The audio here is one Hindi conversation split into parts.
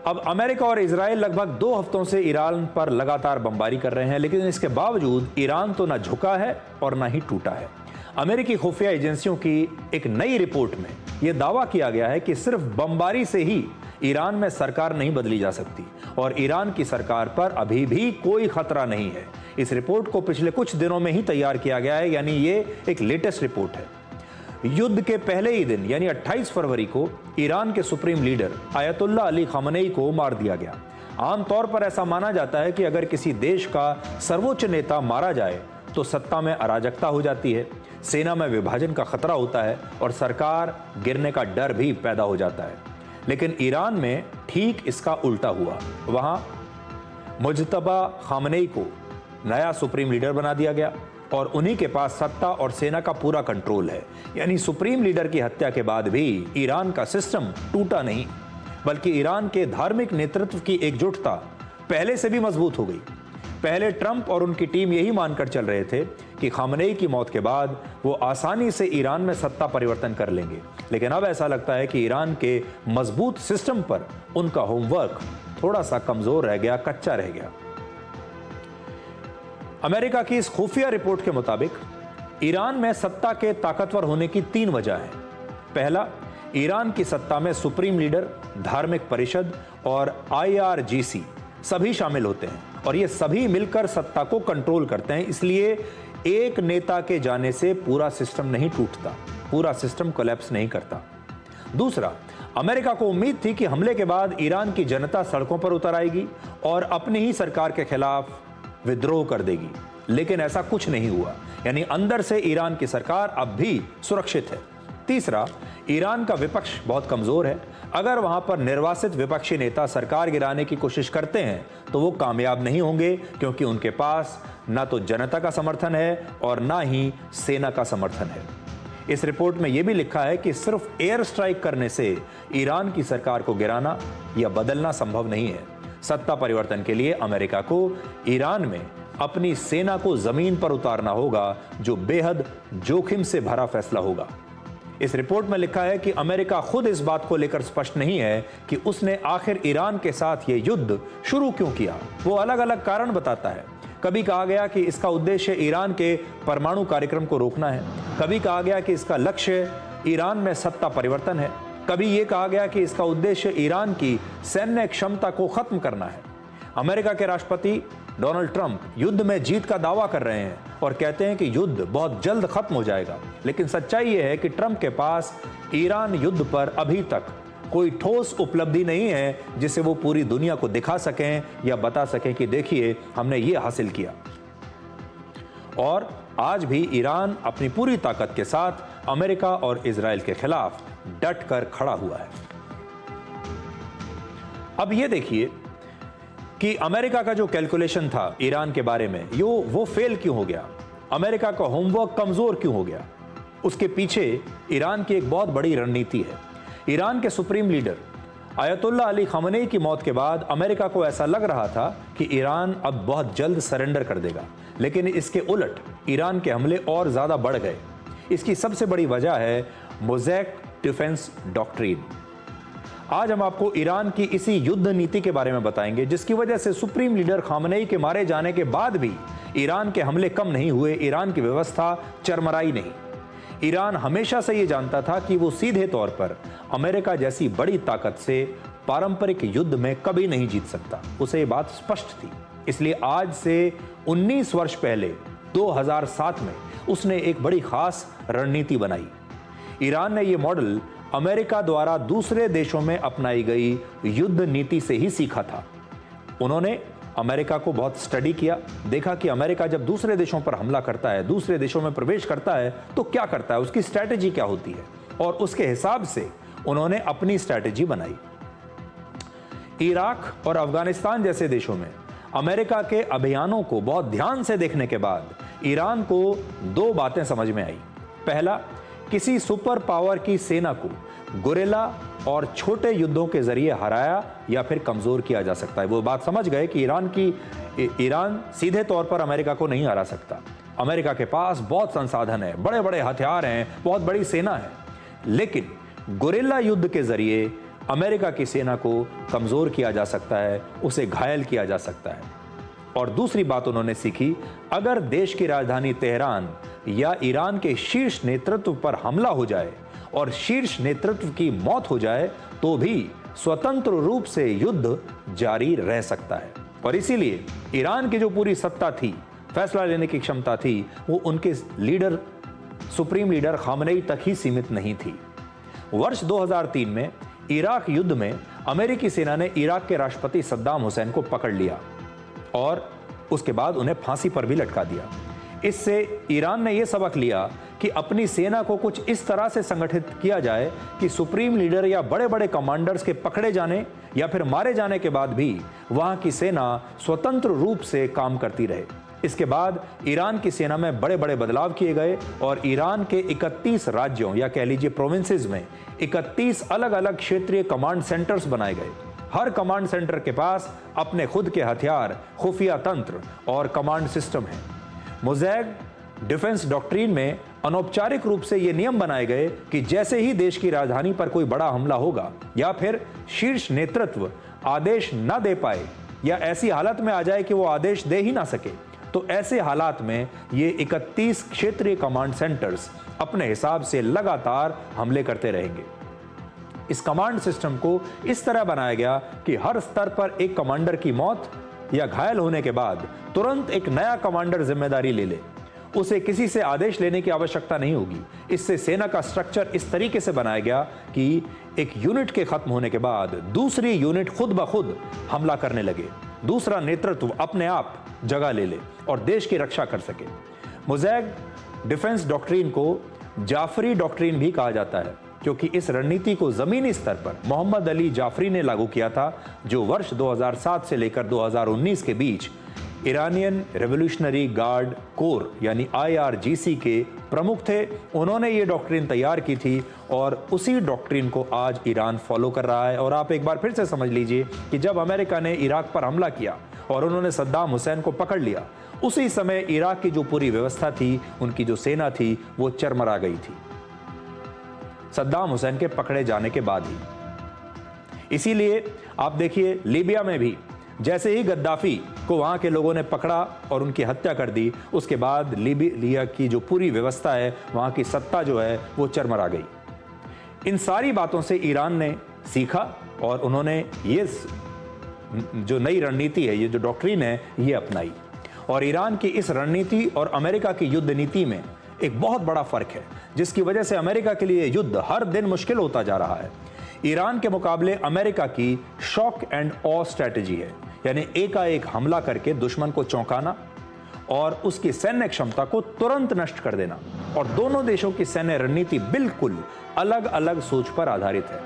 अब अमेरिका और इजराइल लगभग 2 हफ्तों से ईरान पर लगातार बमबारी कर रहे हैं, लेकिन इसके बावजूद ईरान तो ना झुका है और ना ही टूटा है। अमेरिकी खुफिया एजेंसियों की एक नई रिपोर्ट में यह दावा किया गया है कि सिर्फ बमबारी से ही ईरान में सरकार नहीं बदली जा सकती और ईरान की सरकार पर अभी भी कोई खतरा नहीं है। इस रिपोर्ट को पिछले कुछ दिनों में ही तैयार किया गया है, यानी ये एक लेटेस्ट रिपोर्ट है। युद्ध के पहले ही दिन यानी 28 फरवरी को ईरान के supreme leader Ayatollah Ali Khamenei को मार दिया गया। आमतौर पर ऐसा माना जाता है कि अगर किसी देश का सर्वोच्च नेता मारा जाए तो सत्ता में अराजकता हो जाती है, सेना में विभाजन का खतरा होता है और सरकार गिरने का डर भी पैदा हो जाता है। लेकिन ईरान में ठीक इसका उल्टा हुआ। वहां मुज्तबा खामनेई को नया सुप्रीम लीडर बना दिया गया और उन्हीं के पास सत्ता और सेना का पूरा कंट्रोल है। यानी सुप्रीम लीडर की हत्या के बाद भी ईरान का सिस्टम टूटा नहीं, बल्कि ईरान के धार्मिक नेतृत्व की एकजुटता पहले से भी मजबूत हो गई। पहले ट्रंप और उनकी टीम यही मानकर चल रहे थे कि खामनेई की मौत के बाद वो आसानी से ईरान में सत्ता परिवर्तन कर लेंगे, लेकिन अब ऐसा लगता है कि ईरान के मजबूत सिस्टम पर उनका होमवर्क थोड़ा सा कमजोर रह गया, कच्चा रह गया। अमेरिका की इस खुफिया रिपोर्ट के मुताबिक ईरान में सत्ता के ताकतवर होने की 3 वजह हैं। पहला, ईरान की सत्ता में सुप्रीम लीडर, धार्मिक परिषद और IRGC सभी शामिल होते हैं और ये सभी मिलकर सत्ता को कंट्रोल करते हैं। इसलिए एक नेता के जाने से पूरा सिस्टम नहीं टूटता, पूरा सिस्टम कोलैप्स नहीं करता। दूसरा, अमेरिका को उम्मीद थी कि हमले के बाद ईरान की जनता सड़कों पर उतर आएगी और अपनी ही सरकार के खिलाफ विद्रोह कर देगी, लेकिन ऐसा कुछ नहीं हुआ। यानी अंदर से ईरान की सरकार अब भी सुरक्षित है। तीसरा, ईरान का विपक्ष बहुत कमजोर है। अगर वहां पर निर्वासित विपक्षी नेता सरकार गिराने की कोशिश करते हैं तो वो कामयाब नहीं होंगे, क्योंकि उनके पास ना तो जनता का समर्थन है और ना ही सेना का समर्थन है। इस रिपोर्ट में यह भी लिखा है कि सिर्फ एयर स्ट्राइक करने से ईरान की सरकार को गिराना या बदलना संभव नहीं है। सत्ता परिवर्तन के लिए अमेरिका को ईरान में अपनी सेना को जमीन पर उतारना होगा, जो बेहद जोखिम से भरा फैसला होगा। इस रिपोर्ट में लिखा है कि अमेरिका खुद इस बात को लेकर स्पष्ट नहीं है कि उसने आखिर ईरान के साथ यह युद्ध शुरू क्यों किया। वो अलग अलग कारण बताता है। कभी कहा गया कि इसका उद्देश्य ईरान के परमाणु कार्यक्रम को रोकना है, कभी कहा गया कि इसका लक्ष्य ईरान में सत्ता परिवर्तन है, कभी यह कहा गया कि इसका उद्देश्य ईरान की सैन्य क्षमता को खत्म करना है। अमेरिका के राष्ट्रपति डोनाल्ड ट्रंप युद्ध में जीत का दावा कर रहे हैं और कहते हैं कि युद्ध बहुत जल्द खत्म हो जाएगा, लेकिन सच्चाई यह है कि ट्रंप के पास ईरान युद्ध पर अभी तक कोई ठोस उपलब्धि नहीं है जिसे वो पूरी दुनिया को दिखा सकें या बता सकें कि देखिए हमने ये हासिल किया। और आज भी ईरान अपनी पूरी ताकत के साथ अमेरिका और इजराइल के खिलाफ डट कर खड़ा हुआ है। अब ये देखिए कि अमेरिका का जो कैलकुलेशन था ईरान के बारे में वो फेल क्यों हो गया, अमेरिका का होमवर्क कमजोर क्यों हो गया। उसके पीछे ईरान की एक बहुत बड़ी रणनीति है। ईरान के supreme leader Ayatollah Ali Khamenei की मौत के बाद अमेरिका को ऐसा लग रहा था कि ईरान अब बहुत जल्द सरेंडर कर देगा, लेकिन इसके उलट ईरान के हमले और ज्यादा बढ़ गए। इसकी सबसे बड़ी वजह है मोज़ैक डिफेंस डॉक्ट्रिन। आज हम आपको ईरान की इसी युद्ध नीति के बारे में बताएंगे, जिसकी वजह से सुप्रीम लीडर खामनेई के मारे जाने के बाद भी ईरान के हमले कम नहीं हुए, ईरान की व्यवस्था चरमराई नहीं। ईरान हमेशा से ये जानता था कि वो सीधे तौर पर अमेरिका जैसी बड़ी ताकत से पारंपरिक युद्ध में कभी नहीं जीत सकता, उसे ये बात स्पष्ट थी। इसलिए आज से 19 वर्ष पहले 2007 में उसने एक बड़ी खास रणनीति बनाई। ईरान ने यह मॉडल अमेरिका द्वारा दूसरे देशों में अपनाई गई युद्ध नीति से ही सीखा था। उन्होंने अमेरिका को बहुत स्टडी किया, देखा कि अमेरिका जब दूसरे देशों पर हमला करता है, दूसरे देशों में प्रवेश करता है तो क्या करता है, उसकी स्ट्रैटेजी क्या होती है, और उसके हिसाब से उन्होंने अपनी स्ट्रैटेजी बनाई। इराक और अफगानिस्तान जैसे देशों में अमेरिका के अभियानों को बहुत ध्यान से देखने के बाद ईरान को 2 बातें समझ में आई। पहला, किसी सुपर पावर की सेना को गुरिल्ला और छोटे युद्धों के जरिए हराया या फिर कमजोर किया जा सकता है। वो बात समझ गए कि ईरान सीधे तौर पर अमेरिका को नहीं हरा सकता। अमेरिका के पास बहुत संसाधन है, बड़े बड़े हथियार हैं, बहुत बड़ी सेना है, लेकिन गुरिल्ला युद्ध के जरिए अमेरिका की सेना को कमजोर किया जा सकता है, उसे घायल किया जा सकता है। और दूसरी बात उन्होंने सीखी, अगर देश की राजधानी तेहरान या ईरान के शीर्ष नेतृत्व पर हमला हो जाए और शीर्ष नेतृत्व की मौत हो जाए तो भी स्वतंत्र रूप से युद्ध जारी रह सकता है। और इसीलिए ईरान की जो पूरी सत्ता थी, फैसला लेने की क्षमता थी, वो उनके लीडर, सुप्रीम लीडर खामनेई तक ही सीमित नहीं थी। वर्ष 2003 में इराक युद्ध में अमेरिकी सेना ने इराक के राष्ट्रपति सद्दाम हुसैन को पकड़ लिया और उसके बाद उन्हें फांसी पर भी लटका दिया। इससे ईरान ने यह सबक लिया कि अपनी सेना को कुछ इस तरह से संगठित किया जाए कि सुप्रीम लीडर या बड़े बड़े कमांडर्स के पकड़े जाने या फिर मारे जाने के बाद भी वहां की सेना स्वतंत्र रूप से काम करती रहे। इसके बाद ईरान की सेना में बड़े बड़े बदलाव किए गए और ईरान के 31 राज्यों या कह लीजिए प्रोविंसेस में 31 अलग अलग क्षेत्रीय कमांड सेंटर्स बनाए गए। हर कमांड सेंटर के पास अपने खुद के हथियार, खुफिया तंत्र और कमांड सिस्टम है। मोज़ैग डिफेंस डॉक्ट्रिन में अनौपचारिक रूप से ये नियम बनाए गए कि जैसे ही देश की राजधानी पर कोई बड़ा हमला होगा या फिर शीर्ष नेतृत्व आदेश न दे पाए या ऐसी हालत में आ जाए कि वो आदेश दे ही ना सके, तो ऐसे हालात में ये 31 क्षेत्रीय कमांड सेंटर्स अपने हिसाब से लगातार हमले करते रहेंगे। इस कमांड सिस्टम को इस तरह बनाया गया कि हर स्तर पर एक कमांडर की मौत या घायल होने के बाद तुरंत एक नया कमांडर जिम्मेदारी ले ले। उसे किसी से आदेश लेने की आवश्यकता नहीं होगी। इससे सेना का स्ट्रक्चर इस तरीके से बनाया गया कि एक यूनिट के खत्म होने के बाद दूसरी यूनिट खुद ब खुद हमला करने लगे, दूसरा नेतृत्व अपने आप जगह ले ले और देश की रक्षा कर सके। मोज़ैग डिफेंस डॉक्ट्रिन को जाफरी डॉक्ट्रिन भी कहा जाता है, क्योंकि इस रणनीति को जमीनी स्तर पर मोहम्मद अली जाफरी ने लागू किया था, जो वर्ष 2007 से लेकर 2019 के बीच ईरानियन रेवोल्यूशनरी गार्ड कोर यानी IRGC के प्रमुख थे। उन्होंने ये डॉक्ट्रिन तैयार की थी और उसी डॉक्ट्रिन को आज ईरान फॉलो कर रहा है। और आप एक बार फिर से समझ लीजिए कि जब अमेरिका ने इराक पर हमला किया और उन्होंने सद्दाम हुसैन को पकड़ लिया, उसी समय इराक की जो पूरी व्यवस्था थी, उनकी जो सेना थी, वो चरमरा गई थी सद्दाम हुसैन के पकड़े जाने के बाद ही। इसीलिए आप देखिए लीबिया में भी जैसे ही गद्दाफी को वहां के लोगों ने पकड़ा और उनकी हत्या कर दी, उसके बाद लीबिया की जो पूरी व्यवस्था है, वहां की सत्ता जो है, वो चरमरा गई। इन सारी बातों से ईरान ने सीखा और उन्होंने ये जो नई रणनीति है, ये जो डॉक्ट्रिन है, ये अपनाई। और ईरान की इस रणनीति और अमेरिका की युद्ध नीति में एक बहुत बड़ा फर्क है, जिसकी वजह से अमेरिका के लिए युद्ध हर दिन मुश्किल होता जा रहा है। ईरान के मुकाबले अमेरिका की शॉक एंड ऑ स्ट्रैटेजी है, यानी एकाएक हमला करके दुश्मन को चौंकाना और उसकी सैन्य क्षमता को तुरंत नष्ट कर देना। और दोनों देशों की सैन्य रणनीति बिल्कुल अलग अलग सोच पर आधारित है।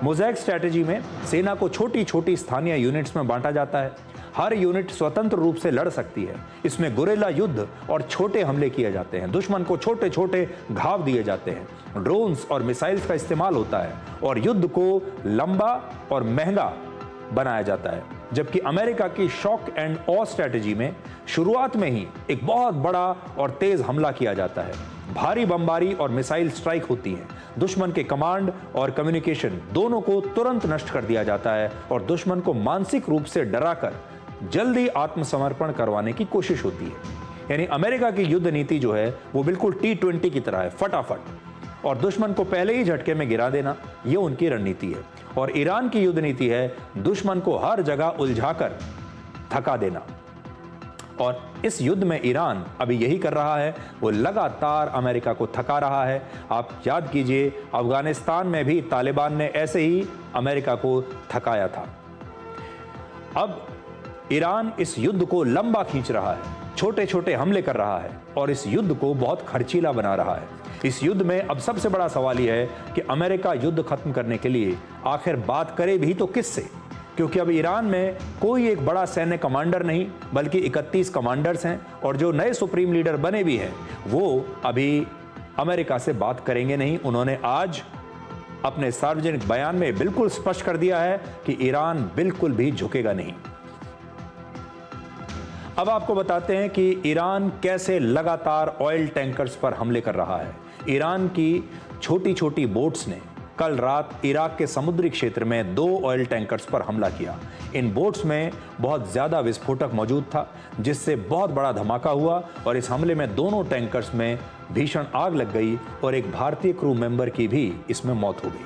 मोज़ैग स्ट्रैटेजी में सेना को छोटी छोटी स्थानीय यूनिट्स में बांटा जाता है। हर यूनिट स्वतंत्र रूप से लड़ सकती है। इसमें गुरिल्ला युद्ध और छोटे हमले किए जाते हैं। दुश्मन को छोटे छोटे घाव दिए जाते हैं। ड्रोन्स और मिसाइल्स का इस्तेमाल होता है और युद्ध को लंबा और महंगा बनाया जाता है। जबकि अमेरिका की शॉक एंड ऑ स्ट्रैटेजी में शुरुआत में ही एक बहुत बड़ा और तेज हमला किया जाता है। भारी बमबारी और मिसाइल स्ट्राइक होती हैं। दुश्मन के कमांड और कम्युनिकेशन दोनों को तुरंत नष्ट कर दिया जाता है और दुश्मन को मानसिक रूप से डराकर जल्दी आत्मसमर्पण करवाने की कोशिश होती है। यानी अमेरिका की युद्ध नीति जो है, वो बिल्कुल T20 की तरह है, फटाफट और दुश्मन को पहले ही झटके में गिरा देना, ये उनकी रणनीति है। और ईरान की युद्ध नीति है दुश्मन को हर जगह उलझाकर थका देना। और इस युद्ध में ईरान अभी यही कर रहा है, वो लगातार अमेरिका को थका रहा है। आप याद कीजिए, अफगानिस्तान में भी तालिबान ने ऐसे ही अमेरिका को थकाया था। अब ईरान इस युद्ध को लंबा खींच रहा है, छोटे छोटे हमले कर रहा है और इस युद्ध को बहुत खर्चीला बना रहा है। इस युद्ध में अब सबसे बड़ा सवाल यह है कि अमेरिका युद्ध खत्म करने के लिए आखिर बात करे भी तो किससे, क्योंकि अब ईरान में कोई एक बड़ा सैन्य कमांडर नहीं, बल्कि 31 कमांडर्स हैं और जो नए सुप्रीम लीडर बने भी हैं, वो अभी अमेरिका से बात करेंगे नहीं। उन्होंने आज अपने सार्वजनिक बयान में बिल्कुल स्पष्ट कर दिया है कि ईरान बिल्कुल भी झुकेगा नहीं। अब आपको बताते हैं कि ईरान कैसे लगातार ऑयल टैंकर्स पर हमले कर रहा है। ईरान की छोटी छोटी बोट्स ने कल रात इराक के समुद्री क्षेत्र में 2 ऑयल टैंकर्स पर हमला किया। इन बोट्स में बहुत ज्यादा विस्फोटक मौजूद था, जिससे बहुत बड़ा धमाका हुआ और इस हमले में दोनों टैंकर्स में भीषण आग लग गई और एक भारतीय क्रू मेंबर की भी इसमें मौत हो गई।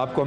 आपको